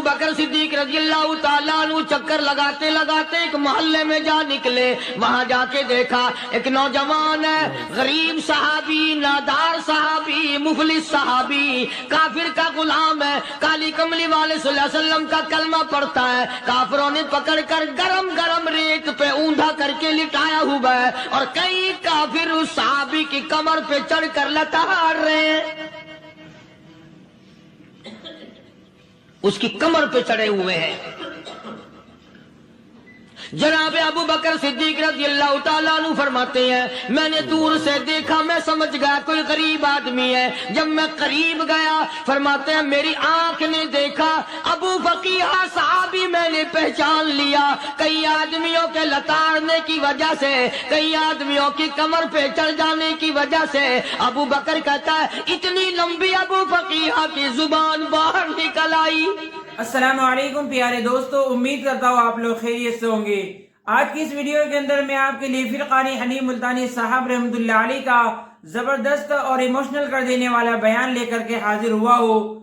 ابو بکر صدیق رضی اللہ تعالیٰ عنہ چکر لگاتے لگاتے ایک محلے میں جا نکلے. وہاں جا کے دیکھا ایک نوجوان ہے، غریب صحابی، نادار صحابی، مفلس صحابی، کافر کا غلام ہے، کالی کملی والے صلی اللہ علیہ وسلم کا کلمہ پڑھتا ہے. کافروں نے پکڑ کر گرم گرم ریت پہ اونڈا کر کے لٹایا ہوا ہے اور کئی کافر اس صحابی کی کمر پہ چڑھ کر لتاڑ رہے ہیں. اس کی کمر پہ چڑھے ہوئے ہیں. جناب ابو بکر صدیق رضی اللہ تعالیٰ عنہ فرماتے ہیں میں نے دور سے دیکھا، میں سمجھ گیا کوئی غریب آدمی ہے. جب میں قریب گیا فرماتے ہیں میری آنکھ نے دیکھا ابو فقیہ صحابی، میں نے پہچان لیا. کئی آدمیوں کے لتاڑنے کی وجہ سے، کئی آدمیوں کی کمر پہ چڑھ جانے کی وجہ سے ابو بکر کہتا ہے اتنی لمبی ابو فقیہ کی زبان باہر نکل آئی. السلام علیکم پیارے دوستو، امید کرتا ہوں آپ لوگ خیریت سے ہوں گے. آج کی اس ویڈیو کے اندر میں آپ کے لیے فرقانی حنیف ملتانی صاحب رحمۃ اللہ علیہ کا زبردست اور ایموشنل کر دینے والا بیان لے کر کے حاضر ہوا ہوں.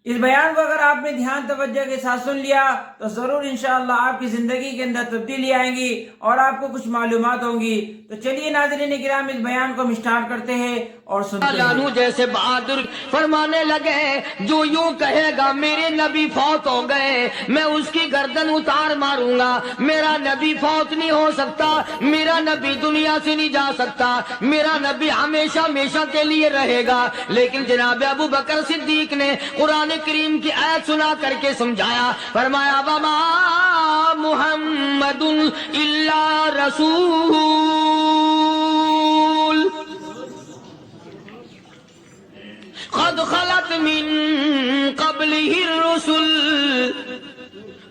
اس بیان کو اگر آپ نے دھیان توجہ کے ساتھ سن لیا تو ضرور انشاءاللہ آپ کی زندگی کے اندر تبدیلی آئیں گی اور آپ کو کچھ معلومات ہوں گی. تو چلیے ناظرین کرام اس بیان کو ہم اسٹارٹ کرتے ہیں اور سنتے ہیں. جیسے بہادر فرمانے لگے جو یوں کہے گا میرے نبی فوت ہو گئے میں اس کی گردن اتار ماروں گا. میرا نبی فوت نہیں ہو سکتا، میرا نبی دنیا سے نہیں جا سکتا، میرا نبی ہمیشہ ہمیشہ کے لیے رہے گا. لیکن جناب ابو بکر صدیق نے قرآن کریم کی آیت سنا کر کے سمجھایا. فرمایا وما محمد الا رسول قد خلت من قبلہ الرسل.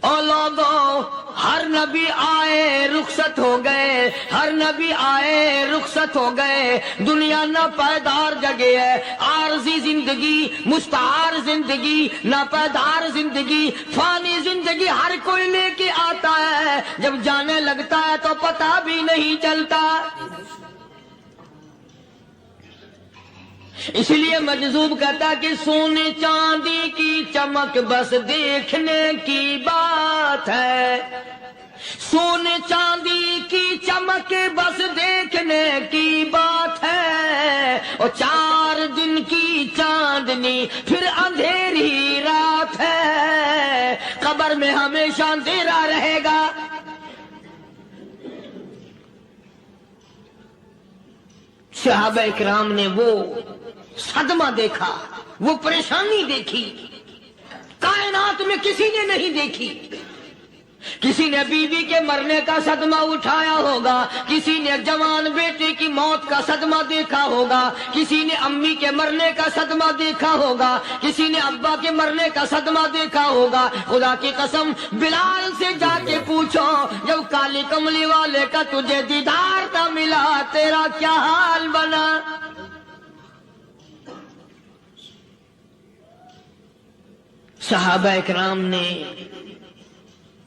او لوگو ہر نبی آئے رخصت ہو گئے، ہر نبی آئے رخصت ہو گئے. دنیا نہ پائیدار جگہ ہے، عارضی زندگی، مستعار زندگی، نہ پائیدار زندگی، فانی زندگی ہر کوئی لے کے آتا ہے. جب جانے لگتا ہے تو پتہ بھی نہیں چلتا. اس لیے مجذوب کہتا کہ سونے چاندی کی چمک بس دیکھنے کی بات ہے، سونے چاندی کی چمک بس دیکھنے کی بات ہے. اور 4 دن کی چاندنی پھر اندھیری رات ہے، قبر میں ہمیشہ اندھیرا رہے گا. صحابہ اکرام نے وہ صدمہ دیکھا، وہ پریشانی دیکھی، کائنات میں کسی نے نہیں دیکھی. کسی نے بیوی کے مرنے کا صدمہ اٹھایا ہوگا، کسی نے جوان بیٹے کی موت کا صدمہ دیکھا ہوگا، کسی نے امی کے مرنے کا صدمہ دیکھا ہوگا، کسی نے ابا کے مرنے کا صدمہ دیکھا ہوگا. خدا کی قسم بلال سے جا کے پوچھو جب کالی کملی والے کا تجھے دیدار نہ ملا تیرا کیا حال بنا. صحابہ اکرام نے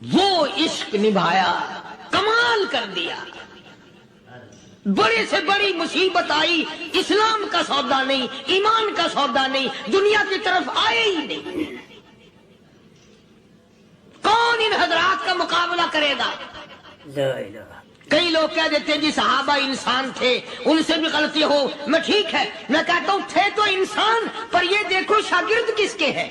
وہ عشق نبھایا، کمال کر دیا. بڑے سے بڑی مصیبت آئی، اسلام کا سودا نہیں، ایمان کا سودا نہیں، دنیا کی طرف آئے ہی نہیں. کون ان حضرات کا مقابلہ کرے گا؟ کئی لوگ کہہ دیتے ہیں جی صحابہ انسان تھے، ان سے بھی غلطی ہو. میں ٹھیک ہے، میں کہتا ہوں تھے تو انسان، پر یہ دیکھو شاگرد کس کے ہیں.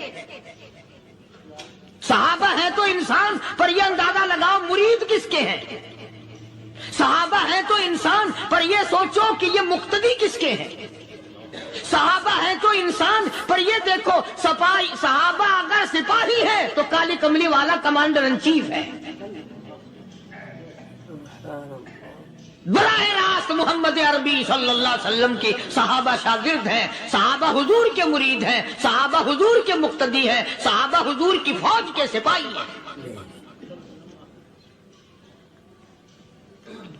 صحابہ ہیں تو انسان، پر یہ اندازہ لگاؤ مرید کس کے ہیں. صحابہ ہیں تو انسان، پر یہ سوچو کہ یہ مقتدی کس کے ہیں. صحابہ ہیں تو انسان، پر یہ دیکھو صحابہ اگر سپاہی ہے تو کالی کملی والا کمانڈر ان چیف ہے. براہ راست محمد عربی صلی اللہ علیہ وسلم کی صحابہ شاگرد ہیں، صحابہ حضور کے مرید ہیں، صحابہ حضور کے مقتدی ہیں، صحابہ حضور کی فوج کے سپاہی ہیں.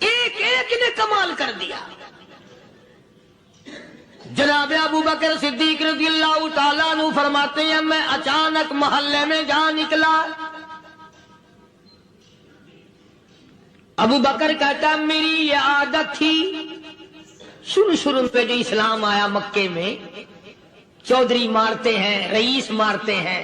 ایک ایک نے کمال کر دیا. جناب ابو بکر صدیق رضی اللہ تعالیٰ عنہ فرماتے ہیں میں اچانک محلے میں جا نکلا. ابو بکر کہتا میری یہ عادت تھی، شروع پہ جو اسلام آیا مکے میں چودھری مارتے ہیں، رئیس مارتے ہیں،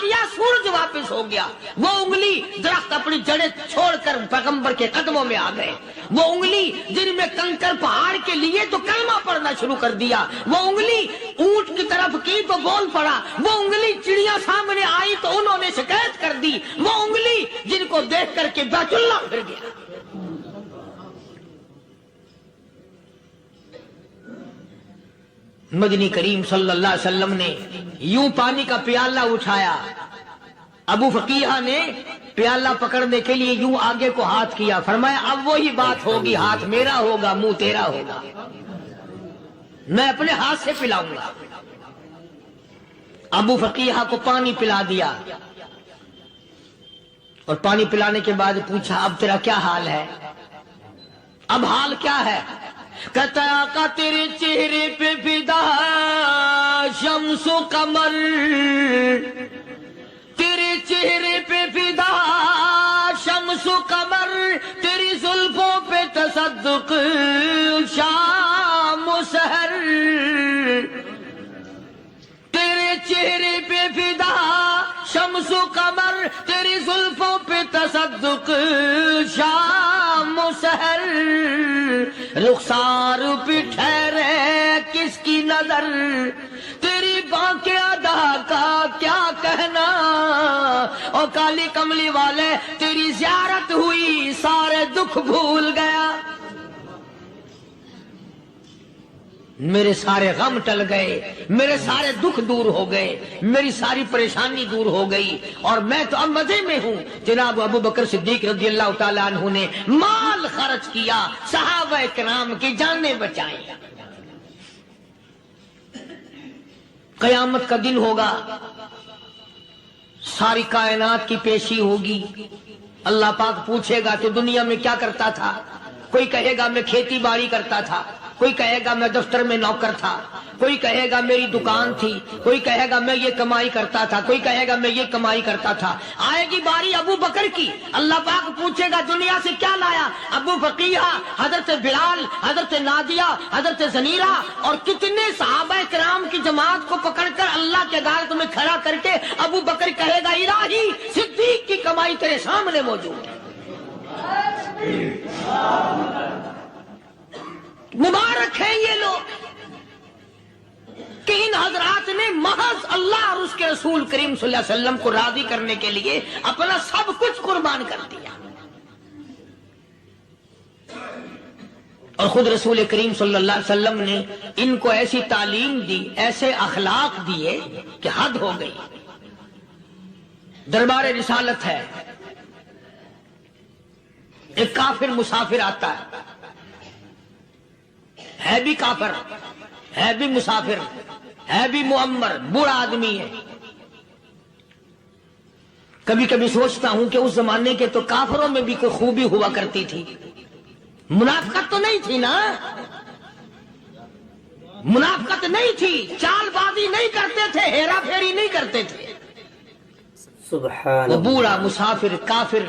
کیا سورج واپس ہو گیا. وہ انگلی درخت اپنی جڑیں چھوڑ کر پیغمبر کے قدموں میں آ گئے. وہ انگلی جن میں کنکر پہاڑ کے لیے تو کلمہ پڑھنا شروع کر دیا. وہ انگلی اونٹ کی طرف کی تو بول پڑا. وہ انگلی چڑیا سامنے آئی تو انہوں نے شکایت کر دی. وہ انگلی جن کو دیکھ کر کے بیت اللہ پھر گیا. مدنی کریم صلی اللہ علیہ وسلم نے یوں پانی کا پیالہ اٹھایا. ابو فقیہ نے پیالہ پکڑنے کے لیے یوں آگے کو ہاتھ کیا. فرمایا اب وہی بات ہوگی, ہاتھ میرا ہوگا منہ تیرا ہوگا, میں اپنے ہاتھ سے پلاؤں گا. ابو فقیہ کو پانی پلا دیا اور پانی پلانے کے بعد پوچھا اب تیرا کیا حال ہے؟ اب حال کیا ہے؟ کہتا ہے آقا تیرے چہرے پہ فدا شمس و قمر, تیرے چہرے پہ فدا شمس و قمر, تیری زلفوں پہ تصدق شام و سحر, تیرے چہرے پہ فدا شمس و قمر, تیری زلفوں پہ تصدق شام و سحر, رخسار پہ ٹھہرے کس کی نظر, تیری بانکے ادا کا کیا کہنا, اور کالی کملی والے تیری زیارت ہوئی سارے دکھ بھول گیا, میرے سارے غم ٹل گئے, میرے سارے دکھ دور ہو گئے, میری ساری پریشانی دور ہو گئی, اور میں تو اب مزے میں ہوں. جناب ابو بکر صدیق رضی اللہ تعالیٰ عنہ نے مال خرچ کیا, صحابہ کرام کی جانیں بچائیں. قیامت کا دن ہوگا, ساری کائنات کی پیشی ہوگی. اللہ پاک پوچھے گا کہ دنیا میں کیا کرتا تھا؟ کوئی کہے گا میں کھیتی باڑی کرتا تھا, کوئی کہے گا میں دفتر میں نوکر تھا, کوئی کہے گا میری دکان تھی, کوئی کہے گا میں یہ کمائی کرتا تھا, کوئی کہے گا میں یہ کمائی کرتا تھا. آئے گی باری ابو بکر کی, اللہ پاک پوچھے گا دنیا سے کیا لایا؟ ابو فقیہ, حضرت بلال, حضرت نادیہ, حضرت زنیرہ اور کتنے صحابہ کرام کی جماعت کو پکڑ کر اللہ کے عدالت میں کھڑا کر کے ابو بکر کہے گا الہی صدیق کی کمائی تیرے سامنے موجود ہے. مبارک ہیں یہ لوگ کہ ان حضرات نے محض اللہ اور اس کے رسول کریم صلی اللہ علیہ وسلم کو راضی کرنے کے لیے اپنا سب کچھ قربان کر دیا. اور خود رسول کریم صلی اللہ علیہ وسلم نے ان کو ایسی تعلیم دی, ایسے اخلاق دیے کہ حد ہو گئی. دربار رسالت ہے, ایک کافر مسافر آتا ہے بھی کافر, ہے بھی مسافر, ہے بھی معمر, بوڑھا آدمی ہے. کبھی کبھی سوچتا ہوں کہ اس زمانے کے تو کافروں میں بھی کوئی خوبی ہوا کرتی تھی. منافقت تو نہیں تھی نا, منافقت نہیں تھی, چال بازی نہیں کرتے تھے, ہیرا پھیری نہیں کرتے تھے. سبحان وہ بوڑھا مسافر کافر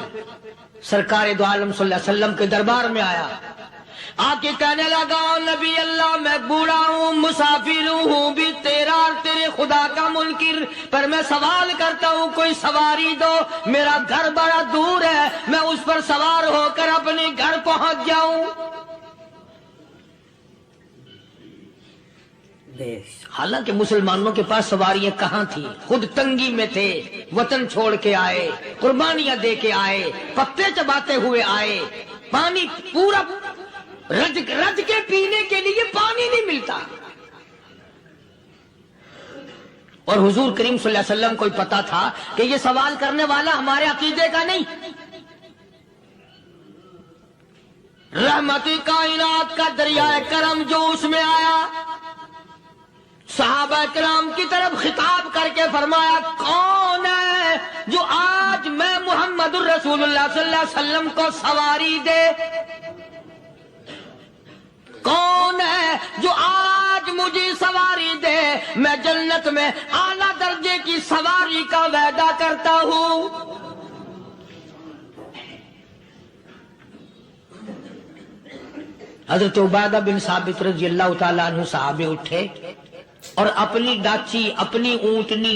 سرکار دو عالم صلی اللہ علیہ وسلم کے دربار میں آیا, آ کے کہنے لگا نبی اللہ میں بوڑھا ہوں, مسافر ہوں بھی تیرا اور تیرے خدا کا منکر, پر میں سوال کرتا ہوں کوئی سواری دو, میرا گھر بڑا دور ہے, میں اس پر سوار ہو کر اپنے گھر پہنچ جاؤں. حالانکہ مسلمانوں کے پاس سواریاں کہاں تھی, خود تنگی میں تھے, وطن چھوڑ کے آئے, قربانیاں دے کے آئے, پتے چباتے ہوئے آئے, پانی پورا رج کے پینے کے لیے پانی نہیں ملتا. اور حضور کریم صلی اللہ علیہ وسلم کو پتا تھا کہ یہ سوال کرنے والا ہمارے عقیدے کا نہیں. رحمت کائنات کا دریائے کرم جو اس میں آیا, صحابہ کرام کی طرف خطاب کر کے فرمایا کون ہے جو آج میں محمد الرسول اللہ صلی اللہ علیہ وسلم کو سواری دے, کون ہے جو آج مجھے سواری دے, میں جنت میں اعلیٰ درجے کی سواری کا وعدہ کرتا ہوں. حضرت عبادہ بن ثابت رضی اللہ تعالیٰ عنہ صحابے اٹھے اور اپنی ڈاچی, اپنی اونٹنی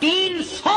300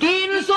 300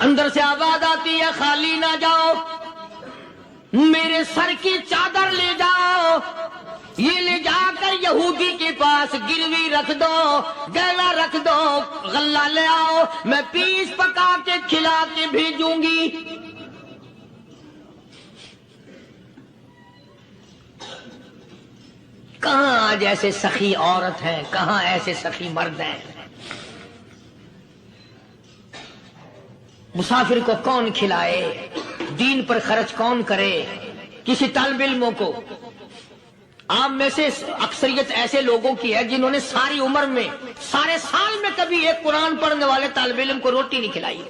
اندر سے آواز آتی ہے خالی نہ جاؤ، میرے سر کی چادر لے جاؤ، یہ لے جا کر یہودی کے پاس گروی رکھ دو، گلا رکھ دو، غلہ لے آؤ، میں پیس پکا کے کھلا کے بھیجوں گی۔ کہاں آج ایسے سخی عورت ہیں، کہاں ایسے سخی مرد ہیں؟ مسافر کو کون کھلائے، دین پر خرچ کون کرے؟ کسی طالب علموں کو، آپ میں سے اکثریت ایسے لوگوں کی ہے جنہوں نے ساری عمر میں، سارے سال میں کبھی ایک قرآن پڑھنے والے طالب علم کو روٹی نہیں کھلائی،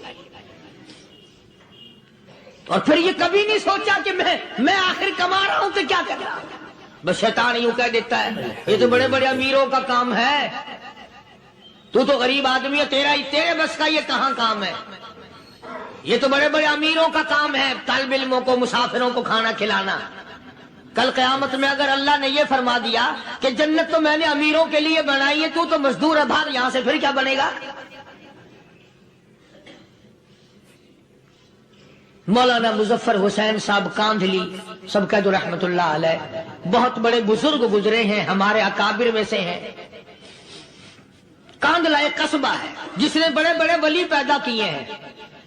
اور پھر یہ کبھی نہیں سوچا کہ میں آخر کما رہا ہوں تو کیا کر رہا ہوں۔ بس شیطان یوں کہہ دیتا ہے یہ تو بڑے بڑے امیروں کا کام ہے، تو غریب آدمی ہے، تیرے بس کا یہ کہاں کام ہے؟ یہ تو بڑے بڑے امیروں کا کام ہے طالب علموں کو، مسافروں کو کھانا کھلانا۔ کل قیامت میں اگر اللہ نے یہ فرما دیا کہ جنت تو میں نے امیروں کے لیے بنائی ہے، تو مزدور ہے، بھاگ یہاں سے، پھر کیا بنے گا؟ مولانا مظفر حسین صاحب کاندھلی سب کہہ دو رحمت اللہ علیہ، بہت بڑے بزرگ گزرے ہیں، ہمارے اکابر میں سے ہیں۔ کاندھلا ایک قصبہ ہے جس نے بڑے بڑے ولی پیدا کیے ہیں۔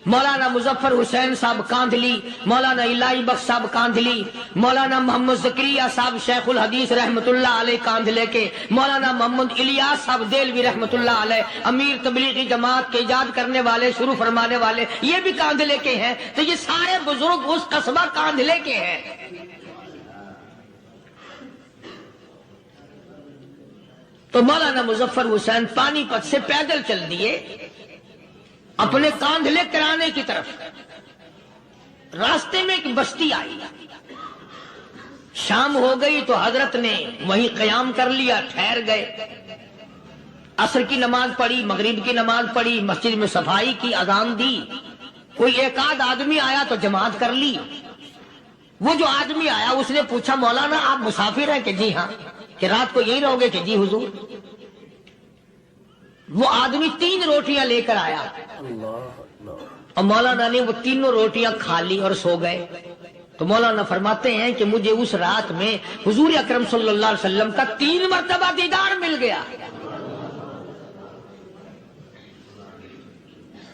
مولانا مظفر حسین صاحب کاندھلی، مولانا الہی بخش صاحب کاندھلی، مولانا محمد زکریہ صاحب شیخ الحدیث رحمت اللہ علیہ کاندھلے کے، مولانا محمد الیاس صاحب دہلوی رحمت اللہ علیہ امیر تبلیغی جماعت کے ایجاد کرنے والے، شروع فرمانے والے، یہ بھی کاندھلے کے ہیں۔ تو یہ سارے بزرگ اس قصبہ کاندھلے کے ہیں۔ تو مولانا مظفر حسین پانی پت سے پیدل چل دیے اپنے کاندھلے کرانے کی طرف۔ راستے میں ایک بستی آئی، شام ہو گئی تو حضرت نے وہیں قیام کر لیا، ٹھہر گئے، عصر کی نماز پڑھی، مغرب کی نماز پڑھی، مسجد میں صفائی کی، اذان دی، کوئی ایک آدھ آدمی آیا تو جماعت کر لی۔ وہ جو آدمی آیا اس نے پوچھا مولانا آپ مسافر ہیں؟ کہ جی ہاں۔ کہ رات کو یہی رہو گے؟ کہ جی حضور۔ وہ آدمی 3 روٹیاں لے کر آیا اور مولانا نے وہ تینوں روٹیاں کھا لی اور سو گئے۔ تو مولانا فرماتے ہیں کہ مجھے اس رات میں حضور اکرم صلی اللہ علیہ وسلم کا 3 مرتبہ دیدار مل گیا،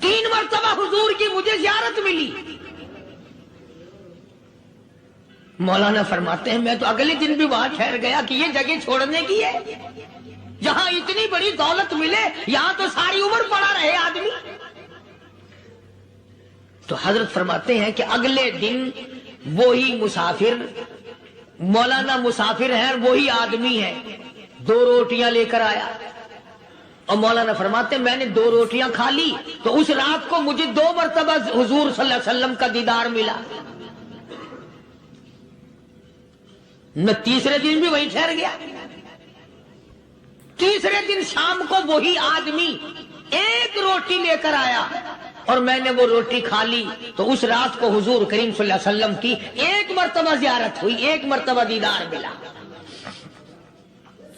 3 مرتبہ حضور کی مجھے زیارت ملی۔ مولانا فرماتے ہیں میں تو اگلے دن بھی وہاں ٹھہر گیا کہ یہ جگہ چھوڑنے کی ہے، جہاں اتنی بڑی دولت ملے یہاں تو ساری عمر پڑا رہے آدمی۔ تو حضرت فرماتے ہیں کہ اگلے دن وہی مسافر، مولانا مسافر ہیں، وہی آدمی ہے، 2 روٹیاں لے کر آیا اور مولانا فرماتے ہیں میں نے 2 روٹیاں کھا لی تو اس رات کو مجھے 2 مرتبہ حضور صلی اللہ علیہ وسلم کا دیدار ملا۔ میں تیسرے دن بھی وہی ٹھہر گیا، تیسرے دن شام کو وہی آدمی 1 روٹی لے کر آیا اور میں نے وہ روٹی کھا لی تو اس رات کو حضور کریم صلی اللہ علیہ وسلم کی 1 مرتبہ زیارت ہوئی، 1 مرتبہ دیدار ملا۔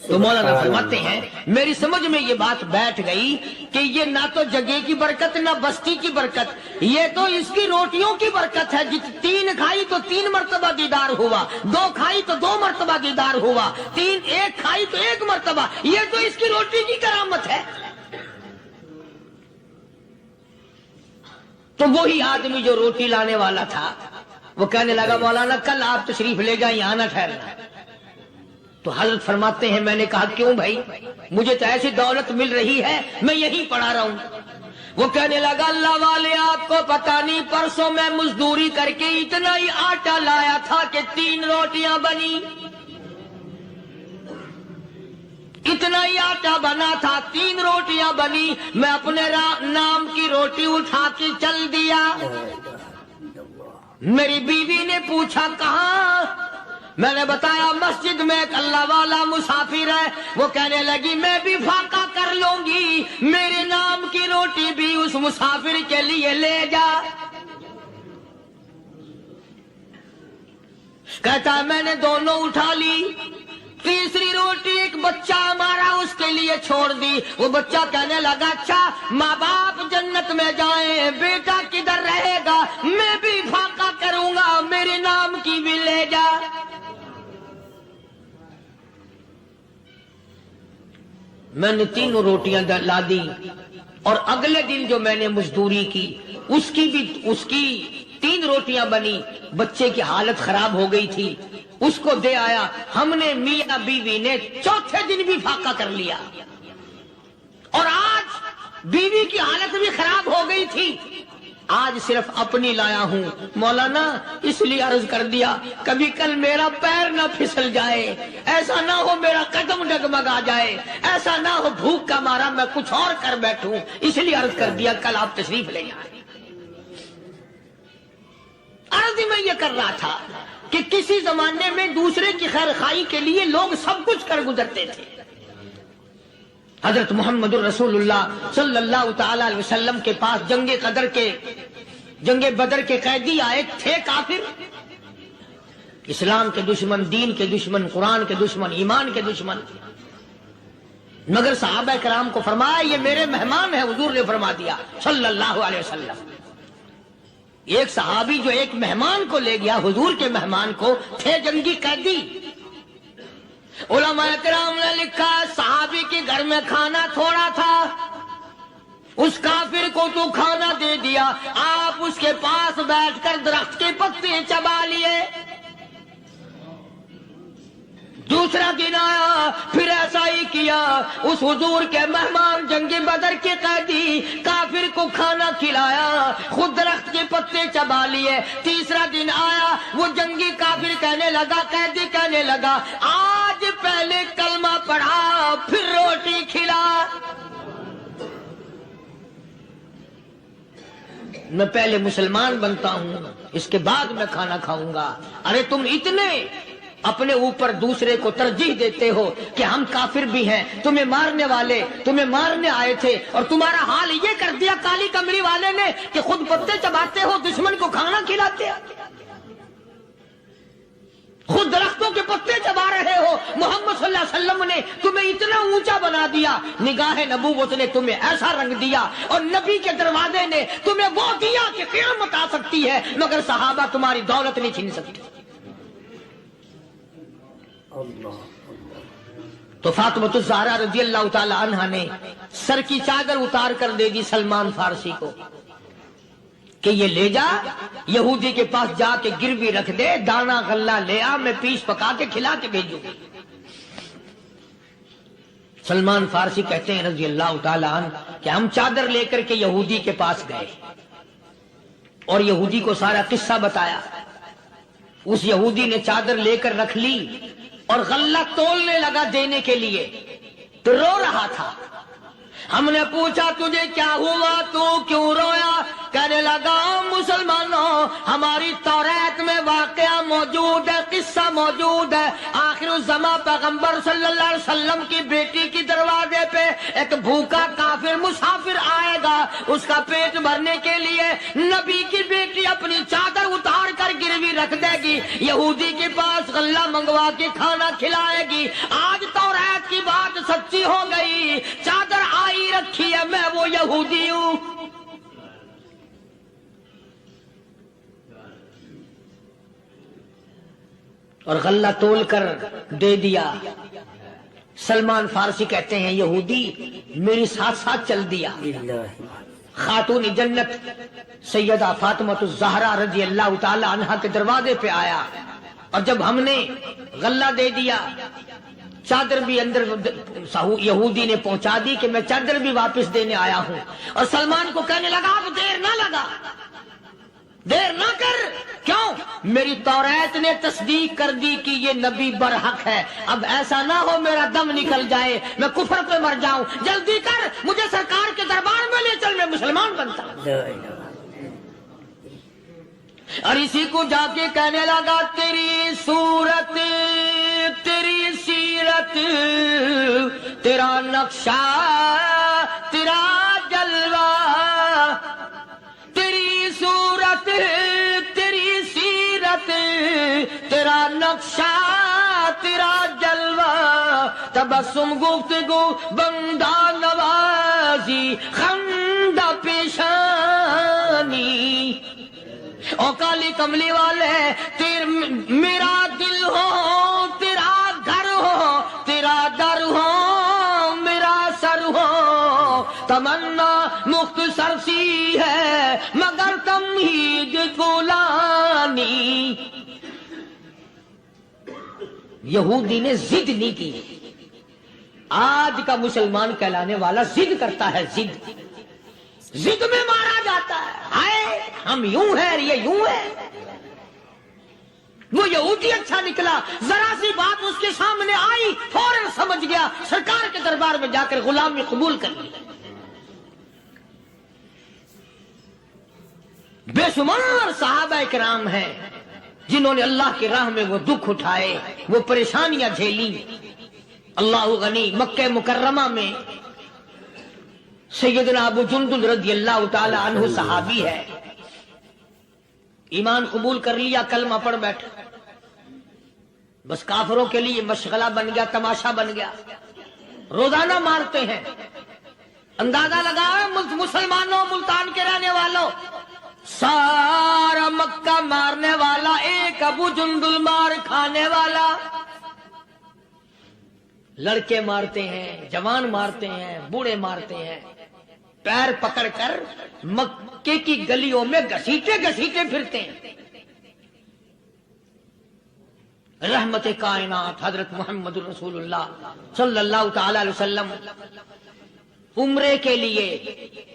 تو مولانا فرماتے ہیں میری سمجھ میں یہ بات بیٹھ گئی کہ یہ نہ تو جگہ کی برکت نہ بستی کی برکت، یہ تو اس کی روٹیوں کی برکت ہے۔ 3 کھائی تو 3 مرتبہ دیدار ہوا، 2 کھائی تو 2 مرتبہ دیدار ہوا، 1 کھائی تو 1 مرتبہ، یہ تو اس کی روٹی کی کرامت ہے۔ تو وہی آدمی جو روٹی لانے والا تھا وہ کہنے لگا مولانا کل آپ تشریف لے جائیں، یہاں نہ ٹھہرنا۔ تو حضرت فرماتے ہیں میں نے کہا کیوں بھائی، مجھے تو ایسی دولت مل رہی ہے میں یہیں پڑا رہا ہوں۔ وہ کہنے لگا اللہ والے آپ کو پتہ نہیں، پرسوں میں مزدوری کر کے اتنا ہی آٹا لایا تھا کہ 3 روٹیاں بنی، اتنا ہی آٹا بنا تھا، 3 روٹیاں بنی، میں اپنے نام کی روٹی اٹھا کے چل دیا۔ میری بیوی نے پوچھا کہاں؟ میں نے بتایا مسجد میں ایک اللہ والا مسافر ہے۔ وہ کہنے لگی میں بھی فاقہ کر لوں گی، میرے نام کی روٹی بھی اس مسافر کے لیے لے جا۔ کہتا ہے میں نے دونوں اٹھا لی، تیسری روٹی ایک بچہ ہمارا اس کے لیے چھوڑ دی۔ وہ بچہ کہنے لگا اچھا ماں باپ جنت میں جائیں، بیٹا کدھر میں نے 3 روٹیاں لا دی اور اگلے دن جو میں نے مزدوری کی اس کی 3 روٹیاں بنی، بچے کی حالت خراب ہو گئی تھی، اس کو دے آیا۔ ہم نے میاں بیوی نے چوتھے دن بھی فاقہ کر لیا، اور آج بیوی کی حالت بھی خراب ہو گئی تھی، آج صرف اپنی لایا ہوں۔ مولانا اس لیے عرض کر دیا کبھی کل میرا پیر نہ پھسل جائے، ایسا نہ ہو میرا قدم ڈگمگا جائے، ایسا نہ ہو بھوک کا مارا میں کچھ اور کر بیٹھوں، اس لیے عرض کر دیا کل آپ تشریف لے آئے۔ عرض میں یہ کر رہا تھا کہ کسی زمانے میں دوسرے کی خیر خواہی کے لیے لوگ سب کچھ کر گزرتے تھے۔ حضرت محمد الرسول اللہ صلی اللہ تعالی علیہ وسلم کے پاس جنگ بدر کے قیدی آئے تھے، کافر، اسلام کے دشمن، دین کے دشمن، قرآن کے دشمن، ایمان کے دشمن، مگر صحابہ کرام کو فرمایا یہ میرے مہمان ہیں، حضور نے فرما دیا صلی اللہ علیہ وسلم۔ ایک صحابی جو ایک مہمان کو لے گیا، حضور کے مہمان کو، تھے جنگی قیدی۔ علماء کرام نے لکھا صحابی کے گھر میں کھانا تھوڑا تھا، اس کافر کو تو کھانا دے دیا، آپ اس کے پاس بیٹھ کر درخت کے پتے چبا لیے۔ دوسرا دن آیا، پھر ایسا ہی کیا، اس حضور کے مہمان جنگ بدر کے قیدی کافر کو کھانا کھلایا، خود درخت کے پتے چبا لیے۔ تیسرا دن آیا، وہ جنگی کافر کہنے لگا، قیدی کہنے لگا آج پہلے کلمہ پڑھا پھر روٹی کھلا، میں پہلے مسلمان بنتا ہوں اس کے بعد میں کھانا کھاؤں گا۔ ارے تم اتنے اپنے اوپر دوسرے کو ترجیح دیتے ہو کہ ہم کافر بھی ہیں، تمہیں مارنے والے تمہیں مارنے آئے تھے، اور تمہارا حال یہ کر دیا کالی کمری والے نے کہ خود پتے چباتے ہو، دشمن کو کھانا کھلاتے ہو، خود درختوں کے پتے چبا رہے ہو۔ محمد صلی اللہ علیہ وسلم نے تمہیں اتنا اونچا بنا دیا، نگاہ نبوت نے تمہیں ایسا رنگ دیا، اور نبی کے دروازے نے تمہیں وہ دیا کہ قیامت آ سکتی ہے، مگر صحابہ تمہاری دولت نہیں چھین سکتے۔ تو فاطمۃ الزہرا رضی اللہ تعالی عنہا نے سر کی چادر اتار کر دے دی سلمان فارسی کو کہ یہ لے جا، یہودی کے پاس جا کے گروی رکھ دے، دانا غلہ لے آ، میں پیس پکا کے کھلا کے بھیجوں گی۔ سلمان فارسی کہتے ہیں رضی اللہ تعالی عنہ کہ ہم چادر لے کر کے یہودی کے پاس گئے اور یہودی کو سارا قصہ بتایا۔ اس یہودی نے چادر لے کر رکھ لی اور غلہ تولنے لگا دینے کے لیے، تو رو رہا تھا۔ ہم نے پوچھا تجھے کیا ہوا، تو کیوں رویا؟ کہنے لگا مسلمانوں، ہماری توریت میں واقعہ موجود ہے، قصہ موجود ہے، آخر الزمان پیغمبر صلی اللہ علیہ وسلم کی بیٹی کی دروازے پہ ایک بھوکا کافر مسافر آئے گا، اس کا پیٹ بھرنے کے لیے نبی کی بیٹی اپنی چادر اتار کر گروی رکھ دے گی، یہودی کے پاس غلہ منگوا کے کھانا کھلائے گی۔ آج توریت کی بات سچی ہو گئی، چادر آئی رکھی ہے، میں وہ یہودی ہوں۔ اور غلہ تول کر دے دیا۔ سلمان فارسی کہتے ہیں یہودی میری ساتھ ساتھ چل دیا۔ خاتون جنت سیدہ فاطمۃ الزہرا رضی اللہ تعالی عنہا کے دروازے پہ آیا، اور جب ہم نے غلہ دے دیا، چادر بھی اندر یہودی نے پہنچا دی کہ میں چادر بھی واپس دینے آیا ہوں، اور سلمان کو کہنے لگا اب دیر نہ لگا، دیر نہ کر، کیوں؟ میری توریت نے تصدیق کر دی کہ یہ نبی برحق ہے، اب ایسا نہ ہو میرا دم نکل جائے، میں کفر پہ مر جاؤں، جلدی کر، مجھے سرکار کے دربار میں لے چل، میں مسلمان بنتا ہوں۔ اور اسی کو جا کے کہنے لگا تیری صورت، تیری سیرت، تیرا نقشہ، تیرا جلوہ، تیری صورت، تیری سیرت، تیرا نقشہ، تیرا جلوہ، تبسم گفتگو بندہ نوازی، خندہ پیشانی، او کالی کملی والے میرا دل ہو، تیرا گھر ہو، تیرا در ہو، میرا یہودی نے ضد نہیں کی. آج کا مسلمان کہلانے والا ضد کرتا ہے, ضد میں مارا جاتا ہے. ہائے ہم یوں ہیں اور یہ یوں ہے. وہ یہودی اچھا نکلا, ذرا سی بات اس کے سامنے آئی فوراً سمجھ گیا, سرکار کے دربار میں جا کر غلامی قبول کر لی. بے شمار صحابہ کرام ہیں جنہوں نے اللہ کی راہ میں وہ دکھ اٹھائے, وہ پریشانیاں جھیلی. اللہ غنی, مکہ مکرمہ میں سیدنا ابو جندل رضی اللہ تعالی عنہ صحابی ہے, ایمان قبول کر لیا, کلمہ پڑھ بیٹھا, بس کافروں کے لیے مشغلہ بن گیا, تماشا بن گیا. روزانہ مارتے ہیں. اندازہ لگاؤ مسلمانوں, ملتان کے رہنے والوں, سارا مکہ مارنے والا ایک ابو جندل مار کھانے والا. لڑکے مارتے ہیں, جوان مارتے ہیں, بوڑھے مارتے ہیں, پیر پکڑ کر مکے کی گلیوں میں گھسیٹے گھسیٹے پھرتے ہیں. رحمت کائنات حضرت محمد رسول اللہ صلی اللہ تعالی علیہ وسلم عمرے کے لیے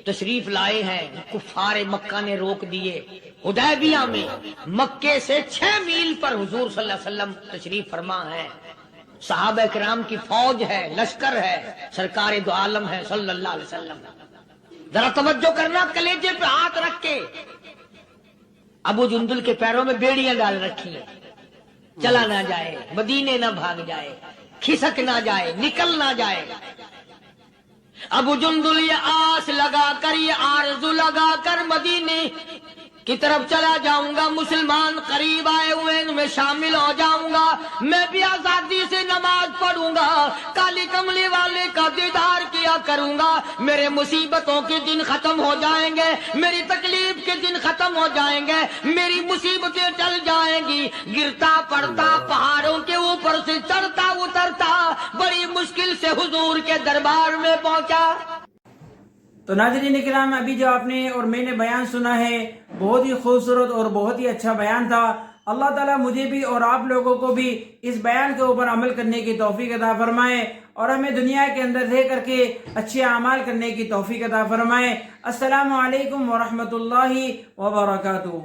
تشریف لائے ہیں. کفار مکہ نے روک دیے. حدیبیہ میں مکے سے 6 میل پر حضور صلی اللہ علیہ وسلم تشریف فرما ہے. صحابہ کرام کی فوج ہے, لشکر ہے, سرکار دو عالم ہے صلی اللہ علیہ وسلم. ذرا توجہ کرنا, کلیجے پہ ہاتھ رکھ کے. ابو جندل کے پیروں میں بیڑیاں ڈال رکھی ہیں, چلا نہ جائے, مدینے نہ بھاگ جائے, کھسک نہ جائے, نکل نہ جائے. ابو جندل یہ آس لگا کر, یہ آرزو لگا کر مدینے کی طرف چلا جاؤں گا, مسلمان قریب آئے ہوئے ان میں شامل ہو جاؤں گا, میں بھی آزادی سے نماز پڑھوں گا, کالی کملی والے کا دیدار کیا کروں گا, میرے مصیبتوں کے دن ختم ہو جائیں گے, میری تکلیف کے دن ختم ہو جائیں گے, میری مصیبتیں ٹل جائیں گی. گرتا پڑتا پہاڑوں کے اوپر سے چڑھتا اترتا بڑی مشکل سے حضور کے دربار میں پہنچا. تو ناظرین کرام, ابھی جو آپ نے اور میں نے بیان سنا ہے بہت ہی خوبصورت اور بہت ہی اچھا بیان تھا. اللہ تعالیٰ مجھے بھی اور آپ لوگوں کو بھی اس بیان کے اوپر عمل کرنے کی توفیق عطا فرمائے اور ہمیں دنیا کے اندر رہ کر کے اچھے اعمال کرنے کی توفیق عطا فرمائے. السلام علیکم ورحمۃ اللہ وبرکاتہ.